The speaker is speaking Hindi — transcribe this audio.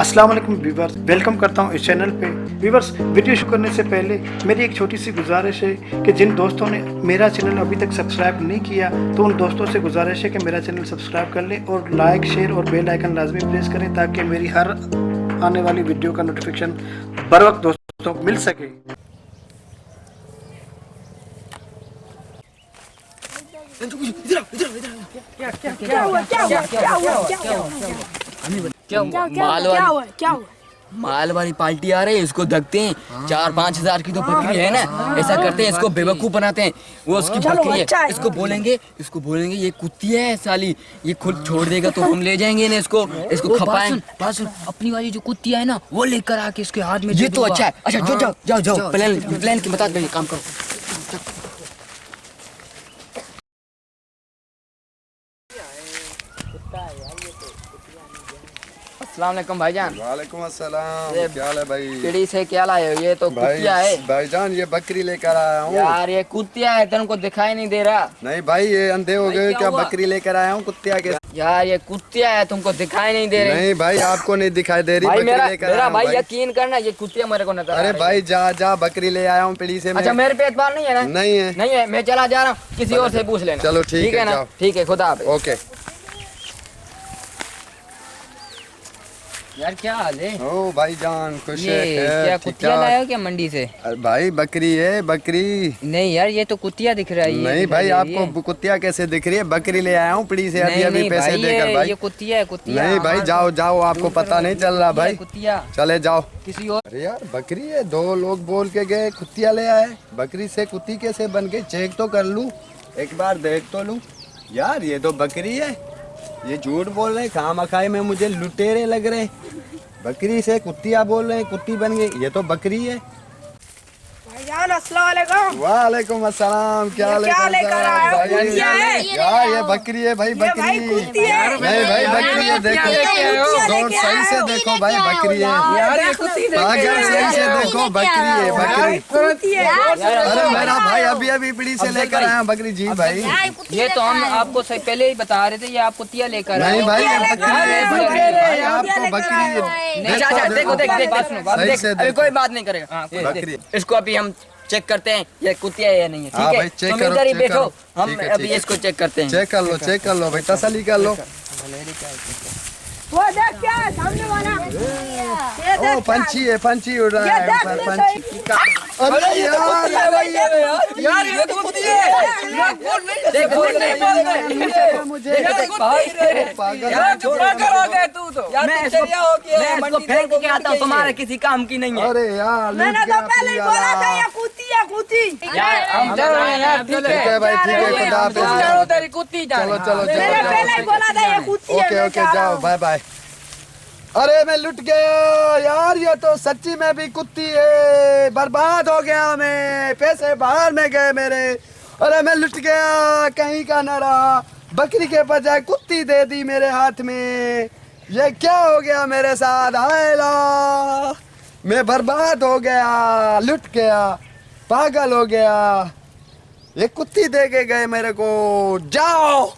अस्सलाम वालेकुम व्यूवर्स, वेलकम करता हूँ इस चैनल पे। व्यूवर्स, वीडियो शुरू करने से पहले मेरी एक छोटी सी गुजारिश है कि जिन दोस्तों ने मेरा चैनल अभी तक सब्सक्राइब नहीं किया तो उन दोस्तों से गुजारिश है कि मेरा चैनल सब्सक्राइब कर लें और लाइक, शेयर और बेल आइकन लाजमी प्रेस करें ताकि मेरी हर आने वाली वीडियो का नोटिफिकेशन बर वक्त दोस्तों को मिल सके। माल वाली पार्टी आ रही है, इसको देखते हैं। 4-5 हजार की तो बकरी है ना, ऐसा करते हैं, इसको बेवकूफ बनाते हैं। वो उसकी बकरी है, इसको बोलेंगे ये कुत्ती है साली, ये खुद छोड़ देगा तो हम ले जाएंगे ना इसको खपाएंगे। अपनी वाली जो कुत्ती है ना, वो लेकर आके इसके हाथ में ये तो अच्छा है। अच्छा जाओ प्लान की बता, काम करो। अस्सलाम वालेकुम भाईजान। वालेकुम अस्सलाम। क्या हाल है भाई? चिड़ी से क्या लाए हो? ये तो कुतिया है भाईजान, ये बकरी लेकर आया हूँ। यार ये कुतिया है, तुमको दिखाई नहीं दे रहा? नहीं भाई, ये अंधे हो गए क्या? बकरी लेकर आया हूँ कुत्तिया के। यार ये कुतिया है, तुमको दिखाई नहीं दे रही? नहीं भाई, आपको नहीं दिखाई दे रही? भाई बकरी लेकर मेरा भाई यकीन करना, ये कुतिया मेरे को नजर। अरे भाई जा बकरी ले आया हूँ पीढ़ी से। अच्छा, मेरे पे एतबार नहीं है ना? नहीं है, मैं चला जा रहा हूँ, किसी और से पूछ लेना। चलो ठीक है ना, ठीक है, खुदा हाफिज़। ओके। यार क्या हाल है? ओ भाईजान, खुश ये क्या कुतिया लाए हो क्या मंडी से? अरे भाई बकरी है, बकरी। नहीं यार, ये तो कुतिया दिख रहा है। नहीं भाई, आपको कुतिया कैसे दिख रही है? बकरी ले आया हूँ पीढ़ी से, अभी पैसे देकर भाई। ये कुतिया है। नहीं भाई, जाओ, आपको पता नहीं चल रहा भाई। कुतिया चले जाओ किसी और। अरे यार बकरी है, 2 लोग बोल के गए कुतिया ले आए। बकरी से कुत्ती कैसे बन गई? चेक तो कर लूं, एक बार देख तो लूं। यार ये तो बकरी है, ये झूठ बोल रहे, खामखाई में मुझे लुटेरे लग रहे। बकरी से कुत्तिया बोल रहे हैं, कुत्ती बन गई। ये तो बकरी है। भाईजान अस्सलाम वालेकुम। वालेकुम अस्सलाम। क्या लेकर आए हो? यार ये बकरी है भाई, बकरी। नहीं भाई, बकरी है, देखो दौड़ सही से देखो भाई, बकरी है। सही से देखो, बकरी है, बकरी। अरे मेरा भाई अभी पीढ़ी से लेकर आया बकरी जी भाई। ये तो हम आपको पहले ही बता रहे थे, ये आप कुतिया लेकर। नहीं भाई, बकरी है, बकरी। आपको बकरी देखो, कोई बात नहीं करेगा। बकरी। इसको अभी हम चेक करते हैं, ये कुतिया है या नहीं है। ठीक है, चेक तुम करो, इधर ही चेक बैठो, करो। हम अभी इसको चेक करते हैं। चेक कर लो भाई, तसल्ली कर लो। वो देख क्या है सामने वाला? ये देख ओ पंछी उड़ रहा है ऊपर, पंछी। अरे यार ये तो कुतिया है। देखो मुझे पागल मैं इसको फेंक के आता हूँ, तुम्हारे किसी काम की नहीं है। अरे यार, मैंने तो पहले ही बोला था ये कुत्ती। यार हम चल रहे हैं यार। ठीक है भाई, ठीक है, खुदा हाफिज़। तेरी कुत्ती चलो मैंने पहले ही बोला था ये कुत्ती है। ओके जाओ, बाय। अरे मैं लुट गया यार, ये तो सच्ची में भी कुत्ती है। बर्बाद हो गया मैं, पैसे बाहर में गए मेरे। अरे मैं लुट गया, कहीं का न रहा। बकरी के बजाय कुत्ती दे दी मेरे हाथ में। ये क्या हो गया मेरे साथ? आयला, मैं बर्बाद हो गया, लुट गया, पागल हो गया। ये कुत्ती दे के गए मेरे को। जाओ।